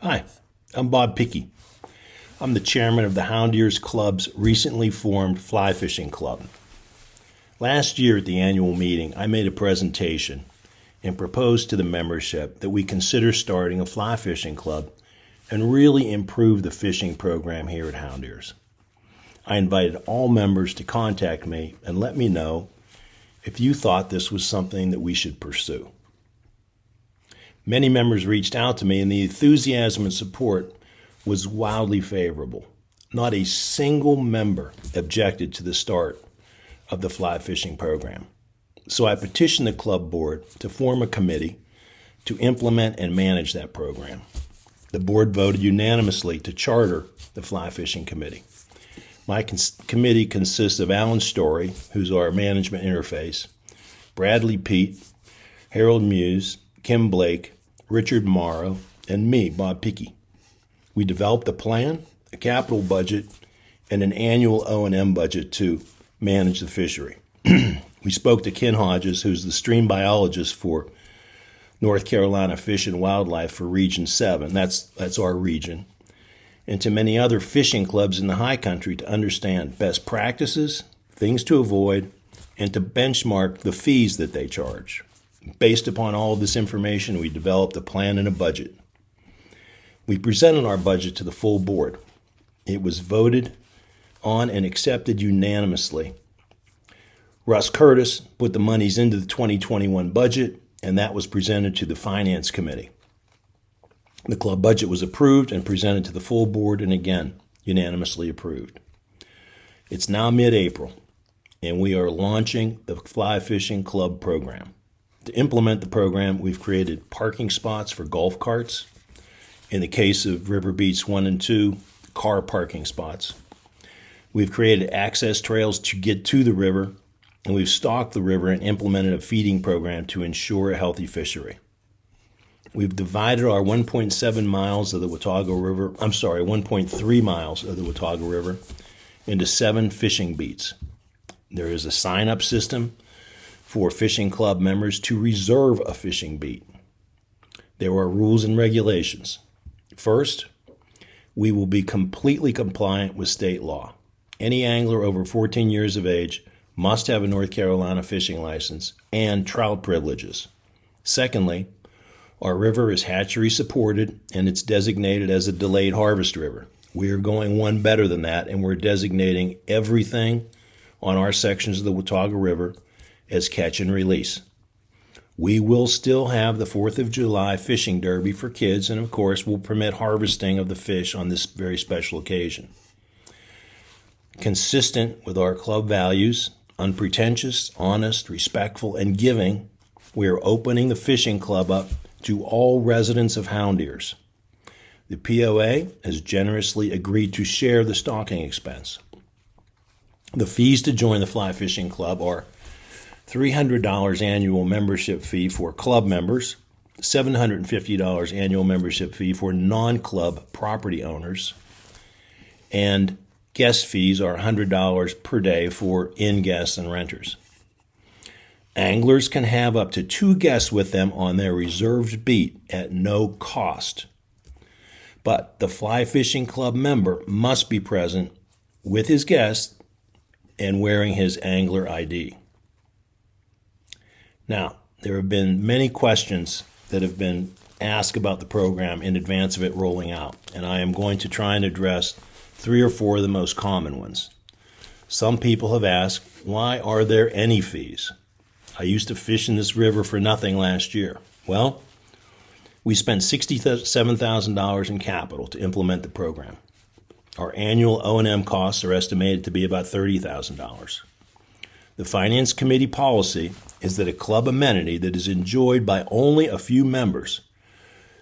Hi, I'm Bob Picchi. I'm the chairman of the Hound Club's recently formed fly fishing club. Last year at the annual meeting, I made a presentation and proposed to the membership that we consider starting a fly fishing club and really improve the fishing program here at Hound Ears. I invited all members to contact me and let me know if you thought this was something that we should pursue. Many members reached out to me, and the enthusiasm and support was wildly favorable. Not a single member objected to the start of the fly fishing program. So I petitioned the club board to form a committee to implement and manage that program. The board voted unanimously to charter the fly fishing committee. My committee consists of Alan Story, who's our management interface, Bradley Pete, Harold Muse, Kim Blake, Richard Morrow, and me, Bob Picchi. We developed a plan, a capital budget, and an annual O&M budget to manage the fishery. We spoke to Ken Hodges, who's the stream biologist for North Carolina Fish and Wildlife for Region 7. That's our region. And to many other fishing clubs in the high country to understand best practices, things to avoid, and to benchmark the fees that they charge. Based upon all of this information, we developed a plan and a budget. We presented our budget to the full board. It was voted on and accepted unanimously. Russ Curtis put the monies into the 2021 budget, and that was presented to the Finance Committee. The club budget was approved and presented to the full board, and again, unanimously approved. It's now mid-April, and we are launching the Fly Fishing Club program. To implement the program, we've created parking spots for golf carts. In the case of River Beats 1 and 2, car parking spots. We've created access trails to get to the river, and we've stocked the river and implemented a feeding program to ensure a healthy fishery. We've divided our 1.7 miles of the 1.3 miles of the Watauga River into 7 fishing beats. There is a sign-up system for fishing club members to reserve a fishing beat. There are rules and regulations. First, we will be completely compliant with state law. Any angler over 14 years of age must have a North Carolina fishing license and trout privileges. Secondly, our river is hatchery supported and it's designated as a delayed harvest river. We are going one better than that, and we're designating everything on our sections of the Watauga River as catch and release. We will still have the 4th of July fishing derby for kids, and of course we'll permit harvesting of the fish on this very special occasion. Consistent with our club values, unpretentious, honest, respectful, and giving, we are opening the fishing club up to all residents of Hound Ears. The POA has generously agreed to share the stocking expense. The fees to join the Fly Fishing Club are $300 annual membership fee for club members, $750 annual membership fee for non-club property owners, and guest fees are $100 per day for in-guests and renters. Anglers can have up to 2 guests with them on their reserved beat at no cost. But the Fly Fishing Club member must be present with his guest and wearing his angler ID. Now, there have been many questions that have been asked about the program in advance of it rolling out, and I am going to try and address 3 or 4 of the most common ones. Some people have asked, why are there any fees? I used to fish in this river for nothing last year. Well, we spent $67,000 in capital to implement the program. Our annual O&M costs are estimated to be about $30,000. The Finance Committee policy is that a club amenity that is enjoyed by only a few members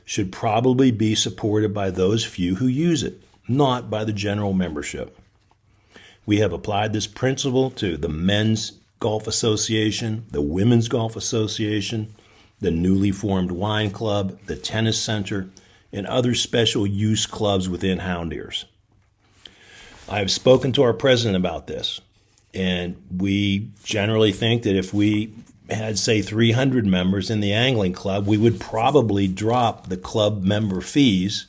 should probably be supported by those few who use it, not by the general membership. We have applied this principle to the Men's Golf Association, the Women's Golf Association, the newly formed Wine Club, the Tennis Center, and other special use clubs within Hound Ears. I have spoken to our president about this, and we generally think that if we had, say, 300 members in the angling club, we would probably drop the club member fees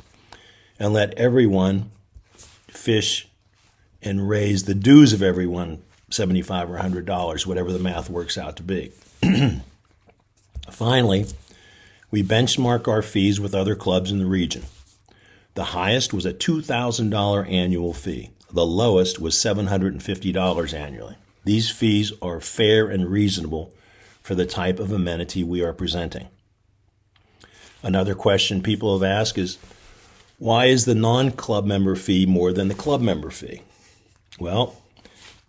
and let everyone fish and raise the dues of everyone $75 or $100, whatever the math works out to be. Finally, we benchmark our fees with other clubs in the region. The highest was a $2,000 annual fee. The lowest was $750 annually. These fees are fair and reasonable for the type of amenity we are presenting. Another question people have asked is, why is the non-club member fee more than the club member fee? Well,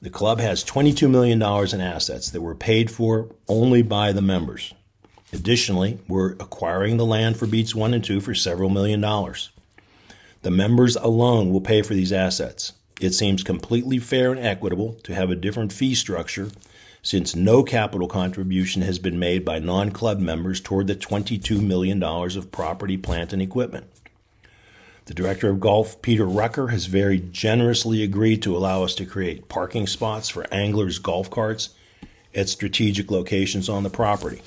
the club has $22 million in assets that were paid for only by the members. Additionally, we're acquiring the land for Beats 1 and 2 for several $million. The members alone will pay for these assets. It seems completely fair and equitable to have a different fee structure since no capital contribution has been made by non-club members toward the $22 million of property, plant, and equipment. The Director of Golf, Peter Rucker, has very generously agreed to allow us to create parking spots for anglers' golf carts at strategic locations on the property.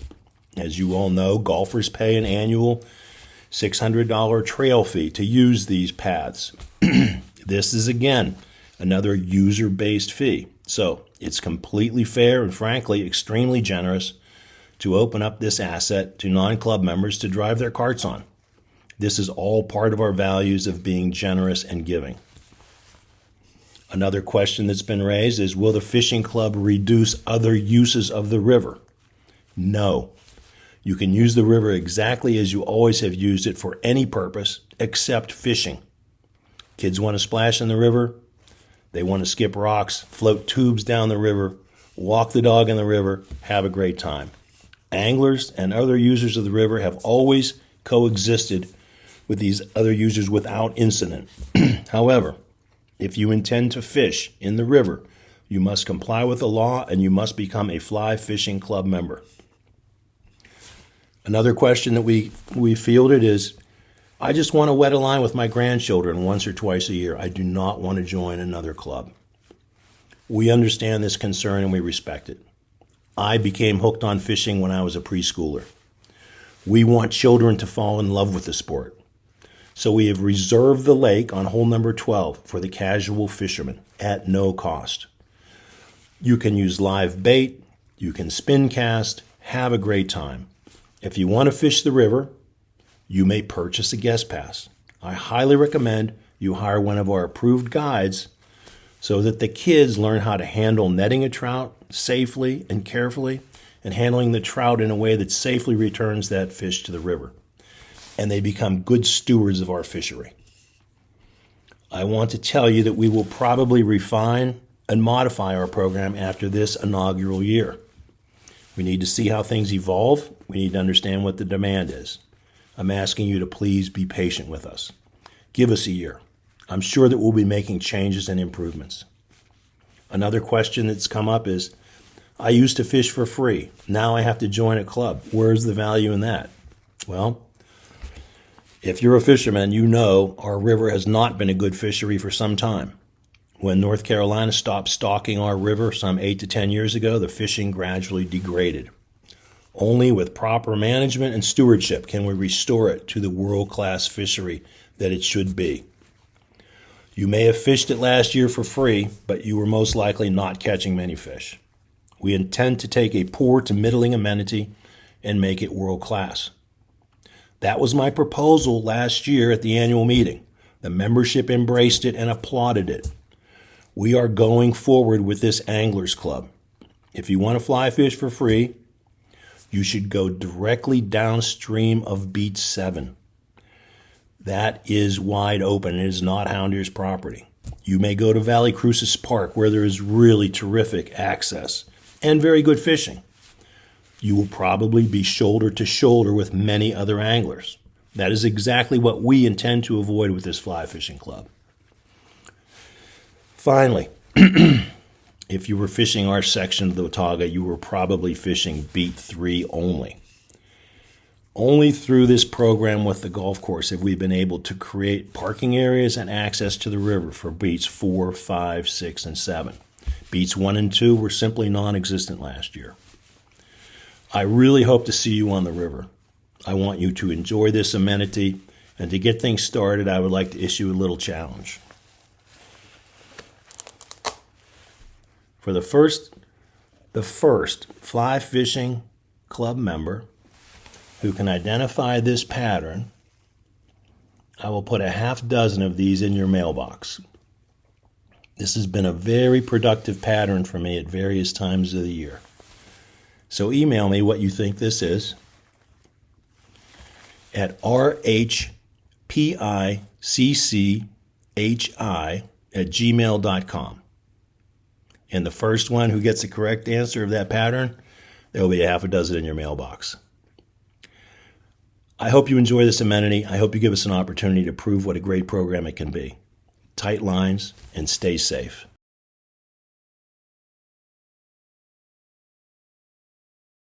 As you all know, golfers pay an annual $600 trail fee to use these paths. This is, again, another user-based fee. So it's completely fair and, frankly, extremely generous to open up this asset to non-club members to drive their carts on. This is all part of our values of being generous and giving. Another question that's been raised is, will the fishing club reduce other uses of the river? No. You can use the river exactly as you always have used it for any purpose except fishing. Kids want to splash in the river. They want to skip rocks, float tubes down the river, walk the dog in the river, have a great time. Anglers and other users of the river have always coexisted with these other users without incident. However, if you intend to fish in the river, you must comply with the law and you must become a fly fishing club member. Another question that we fielded is, I just want to wet a line with my grandchildren once or twice a year. I do not want to join another club. We understand this concern and we respect it. I became hooked on fishing when I was a preschooler. We want children to fall in love with the sport. So we have reserved the lake on hole number 12 for the casual fisherman at no cost. You can use live bait, you can spin cast, have a great time. If you want to fish the river, you may purchase a guest pass. I highly recommend you hire one of our approved guides so that the kids learn how to handle netting a trout safely and carefully and handling the trout in a way that safely returns that fish to the river. And they become good stewards of our fishery. I want to tell you that we will probably refine and modify our program after this inaugural year. We need to see how things evolve. We need to understand what the demand is. I'm asking you to please be patient with us. Give us a year. I'm sure that we'll be making changes and improvements. Another question that's come up is, I used to fish for free. Now I have to join a club. Where's the value in that? Well, if you're a fisherman, you know our river has not been a good fishery for some time. When North Carolina stopped stocking our river some 8 to 10 years ago, the fishing gradually degraded. Only with proper management and stewardship can we restore it to the world-class fishery that it should be. You may have fished it last year for free, but you were most likely not catching many fish. We intend to take a poor to middling amenity and make it world-class. That was my proposal last year at the annual meeting. The membership embraced it and applauded it. We are going forward with this Anglers Club. If you want to fly fish for free, you should go directly downstream of Beach 7. That is wide open. It is not Houndier's property. You may go to Valley Cruces Park, where there is really terrific access and very good fishing. You will probably be shoulder to shoulder with many other anglers. That is exactly what we intend to avoid with this fly fishing club. Finally, if you were fishing our section of the Watauga, you were probably fishing Beat 3 only. Only through this program with the golf course have we been able to create parking areas and access to the river for Beats 4, 5, 6, and 7. Beats 1 and 2 were simply non-existent last year. I really hope to see you on the river. I want you to enjoy this amenity And to get things started, I would like to issue a little challenge. For the first fly fishing club member who can identify this pattern, I will put a half dozen of these in your mailbox. This has been a very productive pattern for me at various times of the year. So email me what you think this is at rhpicchi@gmail.com. And the first one who gets the correct answer of that pattern, there will be a half a dozen in your mailbox. I hope you enjoy this amenity. I hope you give us an opportunity to prove what a great program it can be. Tight lines and stay safe.